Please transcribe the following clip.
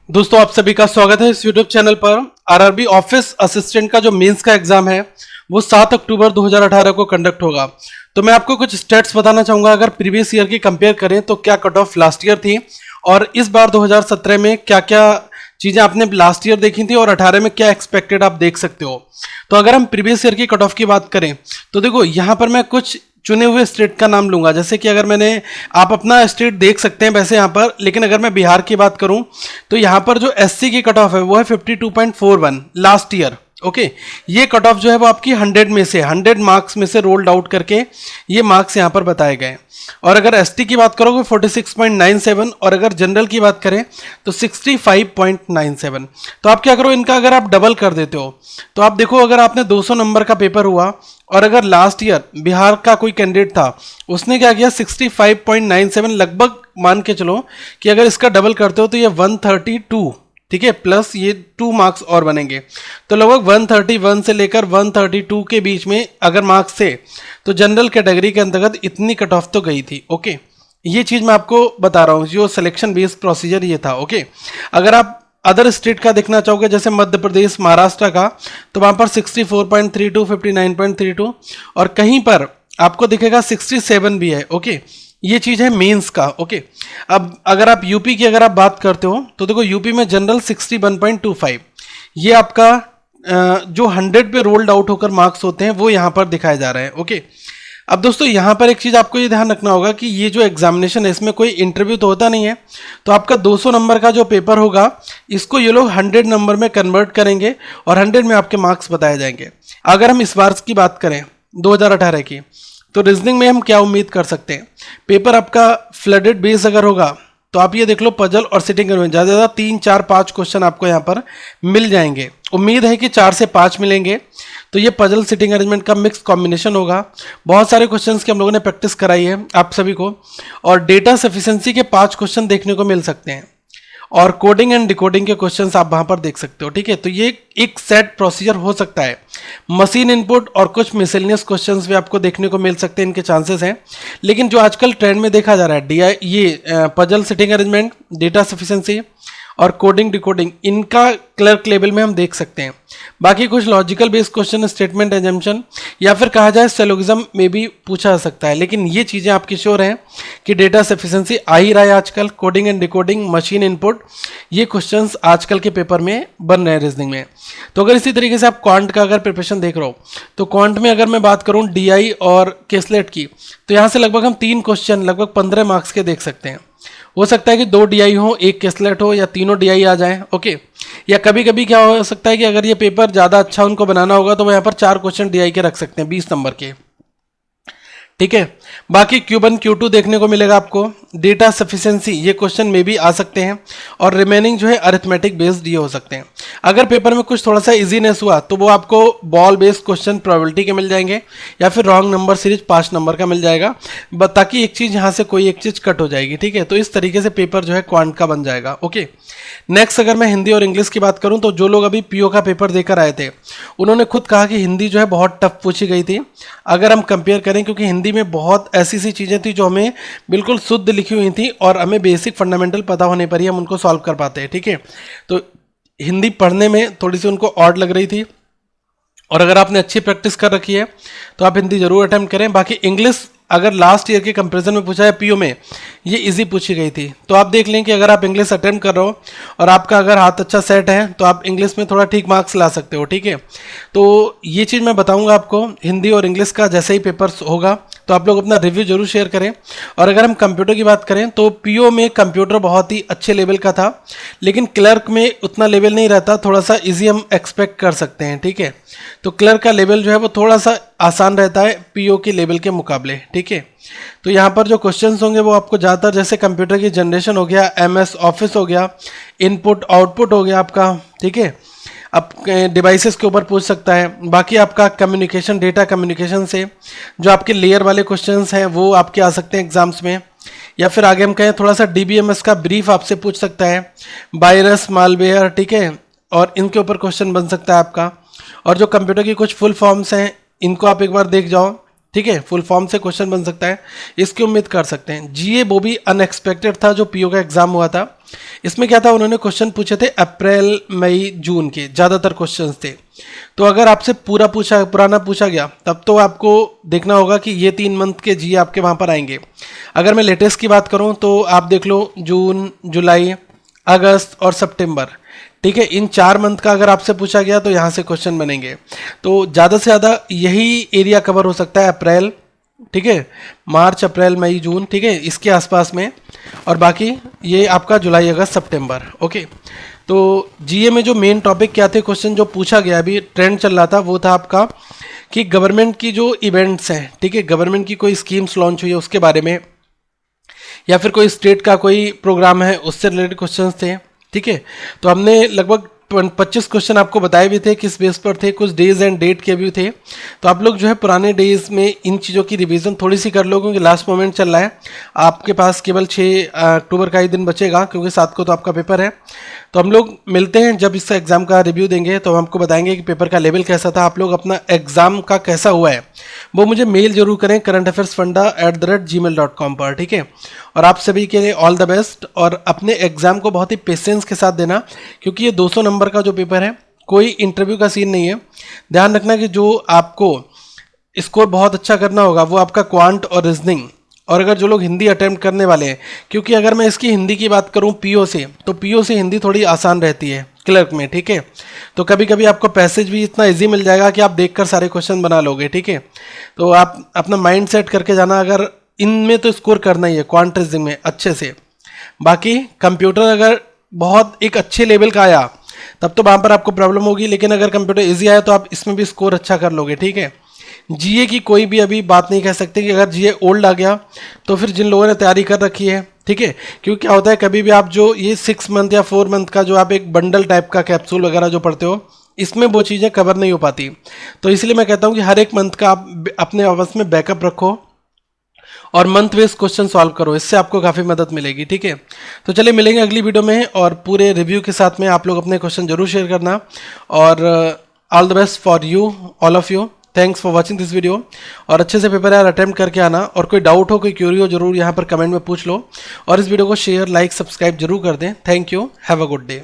दोस्तों आप सभी का स्वागत है इस यूट्यूब चैनल पर। आरआरबी ऑफिस असिस्टेंट का जो मेंस का एग्जाम है वो 7 अक्टूबर 2018 को कंडक्ट होगा। तो मैं आपको कुछ स्टेट्स बताना चाहूंगा। अगर प्रीवियस ईयर की कंपेयर करें तो क्या कट ऑफ लास्ट ईयर थी और इस बार 2017 में क्या क्या चीजें आपने लास्ट ईयर देखी थी और 18 में क्या एक्सपेक्टेड आप देख सकते हो। तो अगर हम प्रीवियस ईयर की कट ऑफ की बात करें तो देखो यहाँ पर मैं कुछ चुने हुए स्टेट का नाम लूंगा। जैसे कि अगर आप अपना स्टेट देख सकते हैं वैसे यहाँ पर, लेकिन अगर मैं बिहार की बात करूं तो यहाँ पर जो एससी की कट ऑफ है वो है 52.41 लास्ट ईयर। ओके, ये कट ऑफ जो है वो आपकी 100 मार्क्स में से रोल्ड आउट करके ये मार्क्स यहाँ पर बताए गए। और अगर एसटी की बात करोगे 46.97 और अगर जनरल की बात करें तो 65.97। तो आप क्या करो, इनका अगर आप डबल कर देते हो तो आप देखो, अगर आपने 200 नंबर का पेपर हुआ और अगर लास्ट ईयर बिहार का कोई कैंडिडेट था उसने क्या किया 65.97, लगभग मान के चलो कि अगर इसका डबल करते हो तो ये 132, ठीक है, प्लस ये 2 मार्क्स और बनेंगे। तो लगभग 131 से लेकर 132 के बीच में अगर मार्क्स थे तो जनरल कैटेगरी के अंतर्गत इतनी कट ऑफ तो गई थी। ओके, ये चीज़ मैं आपको बता रहा हूँ, जो सिलेक्शन बेस्ड प्रोसीजर ये था। ओके, अगर आप अदर स्टेट का देखना चाहोगे जैसे मध्य प्रदेश महाराष्ट्र का तो वहाँ पर 64.32 59.32 और कहीं पर आपको दिखेगा 67 भी है। ओके, ये चीज़ है मेंस का। ओके, अब अगर आप यूपी की अगर आप बात करते हो तो देखो यूपी में जनरल 61.25, ये आपका जो 100 पे रोल्ड आउट होकर मार्क्स होते हैं वो यहाँ पर दिखाए जा रहे हैं। ओके, अब दोस्तों यहाँ पर एक चीज़ आपको ये ध्यान रखना होगा कि ये जो एग्जामिनेशन है इसमें कोई इंटरव्यू तो होता नहीं है। तो आपका 200 नंबर का जो पेपर होगा इसको ये लोग 100 नंबर में कन्वर्ट करेंगे और 100 में आपके मार्क्स बताए जाएंगे। अगर हम इस बार की बात करें 2018 की तो रीजनिंग में हम क्या उम्मीद कर सकते हैं। पेपर आपका फ्लडेड बेस अगर होगा तो आप ये देख लो, पजल और सिटिंग अरेंजमेंट ज़्यादा से ज़्यादा 3 4 5 क्वेश्चन आपको यहाँ पर मिल जाएंगे। उम्मीद है कि 4 से 5 मिलेंगे। तो ये पजल सिटिंग अरेंजमेंट का मिक्स कॉम्बिनेशन होगा। बहुत सारे क्वेश्चंस की हम लोगों ने प्रैक्टिस कराई है आप सभी को, और डेटा सफिशिएंसी के 5 क्वेश्चन देखने को मिल सकते हैं और कोडिंग एंड डिकोडिंग के क्वेश्चंस आप वहां पर देख सकते हो। ठीक है, तो ये एक सेट प्रोसीजर हो सकता है। मशीन इनपुट और कुछ मिसलेनियस क्वेश्चंस भी आपको देखने को मिल सकते हैं, इनके चांसेस हैं। लेकिन जो आजकल ट्रेंड में देखा जा रहा है puzzle sitting arrangement, data sufficiency और कोडिंग डिकोडिंग, इनका क्लर्क लेवल में हम देख सकते हैं। बाकी कुछ logical based question, statement assumption या फिर कहा जाए सिलोगिज्म में भी पूछा जा सकता है। लेकिन ये चीज़ें आपकी श्योर हैं कि डेटा सफिशिएंसी आ ही रहा है आजकल। Coding and decoding, machine input, ये क्वेश्चंस आजकल के पेपर में बन रहे हैं रीजनिंग में। तो अगर इसी तरीके से आप क्वांट का अगर प्रिपरेशन देख रहे हो तो क्वांट में अगर मैं बात करूँ डीआई और केसलेट की तो यहाँ से लगभग हम 3 क्वेश्चन लगभग 15 मार्क्स के देख सकते हैं। हो सकता है कि 2 डीआई हो, 1 केसलेट हो या तीनों डीआई आ जाएं। ओके, या कभी कभी क्या हो सकता है कि अगर ये पेपर ज़्यादा अच्छा उनको बनाना होगा तो वो यहाँ पर 4 क्वेश्चन डीआई के रख सकते हैं 20 नंबर के। ठीक है, बाकी Q1 Q2 देखने को मिलेगा आपको। डेटा सफिशिएंसी ये क्वेश्चन में भी आ सकते हैं और रिमेनिंग जो है अरिथमेटिक बेस्ड ये हो सकते हैं। अगर पेपर में कुछ थोड़ा सा इजीनेस हुआ तो वो आपको बॉल बेस्ड क्वेश्चन प्रोबेबिलिटी के मिल जाएंगे या फिर रॉन्ग नंबर सीरीज 5 नंबर का मिल जाएगा, ताकि एक चीज़ यहाँ से कोई एक चीज़ कट हो जाएगी। ठीक है, तो इस तरीके से पेपर जो है क्वांट का बन जाएगा। ओके, नेक्स्ट अगर मैं हिंदी और इंग्लिश की बात करूँ तो जो लोग अभी पीओ का पेपर देकर आए थे उन्होंने खुद कहा कि हिंदी जो है बहुत टफ पूछी गई थी अगर हम कंपेयर करें, क्योंकि हिंदी में बहुत ऐसी सी चीज़ें थी जो हमें बिल्कुल शुद्ध लिखी हुई थी और हमें बेसिक फंडामेंटल पता होने पर ही हम उनको सॉल्व कर पाते हैं। ठीक है, तो हिंदी पढ़ने में थोड़ी सी उनको ऑड लग रही थी और अगर आपने अच्छी प्रैक्टिस कर रखी है तो आप हिंदी जरूर अटेम्प्ट करें। बाकी इंग्लिश अगर लास्ट ईयर के कंपैरिजन में पूछा है पीओ में, ये इजी पूछी गई थी। तो आप देख लें कि अगर आप इंग्लिश अटेम्प्ट कर रहे हो और आपका अगर हाथ अच्छा सेट है तो आप इंग्लिश में थोड़ा ठीक मार्क्स ला सकते हो। ठीक है, तो ये चीज़ मैं बताऊंगा आपको। हिंदी और इंग्लिश का जैसे ही पेपर होगा तो आप लोग अपना रिव्यू जरूर शेयर करें। और अगर हम कंप्यूटर की बात करें तो पीओ में कंप्यूटर बहुत ही अच्छे लेवल का था, लेकिन क्लर्क में उतना लेवल नहीं रहता, थोड़ा सा इजी हम एक्सपेक्ट कर सकते हैं। ठीक है, तो क्लर्क का लेवल जो है वो थोड़ा सा आसान रहता है पीओ के लेवल के मुकाबले। ठीक है, तो यहाँ पर जो क्वेश्चंस होंगे वो आपको ज़्यादातर जैसे कंप्यूटर की जनरेशन हो गया, एमएस ऑफिस हो गया, इनपुट आउटपुट हो गया आपका। ठीक है, अब डिवाइसेस के ऊपर पूछ सकता है। बाकी आपका कम्युनिकेशन, डेटा कम्युनिकेशन से जो आपके लेयर वाले क्वेश्चंस हैं वो आपके आ सकते हैं एग्जाम्स में। या फिर आगे हम कहें थोड़ा सा डीबीएमएस का ब्रीफ आपसे पूछ सकता है, वायरस, मालवेयर। ठीक है, और इनके ऊपर क्वेश्चन बन सकता है आपका। और जो कंप्यूटर की कुछ फुल फॉर्म्स हैं इनको आप एक बार देख जाओ, ठीक है, फुल फॉर्म से क्वेश्चन बन सकता है, इसकी उम्मीद कर सकते हैं। जीए वो भी अनएक्सपेक्टेड था जो पीओ का एग्जाम हुआ था। इसमें क्या था, उन्होंने क्वेश्चन पूछे थे अप्रैल मई जून के, ज़्यादातर क्वेश्चंस थे। तो अगर आपसे पुराना पूछा गया तब तो आपको देखना होगा कि ये 3 मंथ के जीए आपके वहाँ पर आएंगे। अगर मैं लेटेस्ट की बात करूँ तो आप देख लो जून, जुलाई, अगस्त और सितंबर, ठीक है, इन 4 मंथ का अगर आपसे पूछा गया तो यहाँ से क्वेश्चन बनेंगे। तो ज़्यादा से ज़्यादा यही एरिया कवर हो सकता है, अप्रैल, ठीक है, मार्च, अप्रैल, मई, जून, ठीक है, इसके आसपास में, और बाकी ये आपका जुलाई, अगस्त, सितंबर। ओके, तो जीए में जो मेन टॉपिक क्या थे, क्वेश्चन जो पूछा गया अभी ट्रेंड चल रहा था, वो था आपका कि गवर्नमेंट की जो इवेंट्स हैं, ठीक है, गवर्नमेंट की कोई स्कीम्स लॉन्च हुई है उसके बारे में, या फिर कोई स्टेट का कोई प्रोग्राम है उससे रिलेटेड क्वेश्चंस थे। ठीक है, तो हमने लगभग 25 क्वेश्चन आपको बताए भी थे, किस बेस पर थे, कुछ डेज एंड डेट के भी थे। तो आप लोग जो है पुराने डेज में इन चीज़ों की रिवीजन थोड़ी सी कर लो, क्योंकि लास्ट मोमेंट चल रहा है। आपके पास केवल 6 अक्टूबर का ही दिन बचेगा, क्योंकि 7 को तो आपका पेपर है। तो हम लोग मिलते हैं जब इस एग्ज़ाम का रिव्यू देंगे, तो हम आपको बताएंगे कि पेपर का लेवल कैसा था, आप लोग अपना एग्ज़ाम का कैसा हुआ है वो मुझे मेल जरूर करें currentaffairsfunda@gmail.com पर। ठीक है, और आप सभी के लिए ऑल द बेस्ट, और अपने एग्ज़ाम को बहुत ही पेशेंस के साथ देना, क्योंकि ये 200 नंबर का जो पेपर है, कोई इंटरव्यू का सीन नहीं है। ध्यान रखना कि जो आपको स्कोर बहुत अच्छा करना होगा वो आपका क्वांट और रीजनिंग, और अगर जो लोग हिंदी अटेम्प्ट करने वाले हैं, क्योंकि अगर मैं इसकी हिंदी की बात करूं पीओ से, तो पीओ से हिंदी थोड़ी आसान रहती है क्लर्क में। ठीक है, तो कभी कभी आपको पैसेज भी इतना इजी मिल जाएगा कि आप देखकर सारे क्वेश्चन बना लोगे। ठीक है, तो आप अपना माइंड सेट करके जाना, अगर इनमें तो स्कोर करना ही है क्वांट रीजनिंग में अच्छे से। बाकी कंप्यूटर अगर बहुत एक अच्छे लेवल का आया तब तो वहाँ पर आपको प्रॉब्लम होगी, लेकिन अगर कंप्यूटर ईजी आया तो आप इसमें भी स्कोर अच्छा कर लोगे। ठीक है, जीए की कोई भी अभी बात नहीं कह सकते कि अगर जीए ओल्ड आ गया तो फिर जिन लोगों ने तैयारी कर रखी है, ठीक है, क्योंकि क्या होता है कभी भी आप जो ये 6 मंथ या 4 मंथ का जो आप एक बंडल टाइप का कैप्सूल वगैरह जो पढ़ते हो, इसमें वो चीज़ें कवर नहीं हो पाती। तो इसलिए मैं कहता हूँ कि हर एक मंथ का आप अपने आपस में बैकअप रखो और मंथ वेज क्वेश्चन सॉल्व करो, इससे आपको काफ़ी मदद मिलेगी। ठीक है, तो चलिए मिलेंगे अगली वीडियो में, और पूरे रिव्यू के साथ में आप लोग अपने क्वेश्चन जरूर शेयर करना, और all the best for you, all of you. Thanks for watching this video, और अच्छे से पेपर यार अटेम्प्ट करके आना, और कोई डाउट हो, कोई क्यूरी हो, जरूर यहाँ पर कमेंट में पूछ लो, और इस वीडियो को शेयर, लाइक, सब्सक्राइब जरूर कर दें। Thank you, have a good day.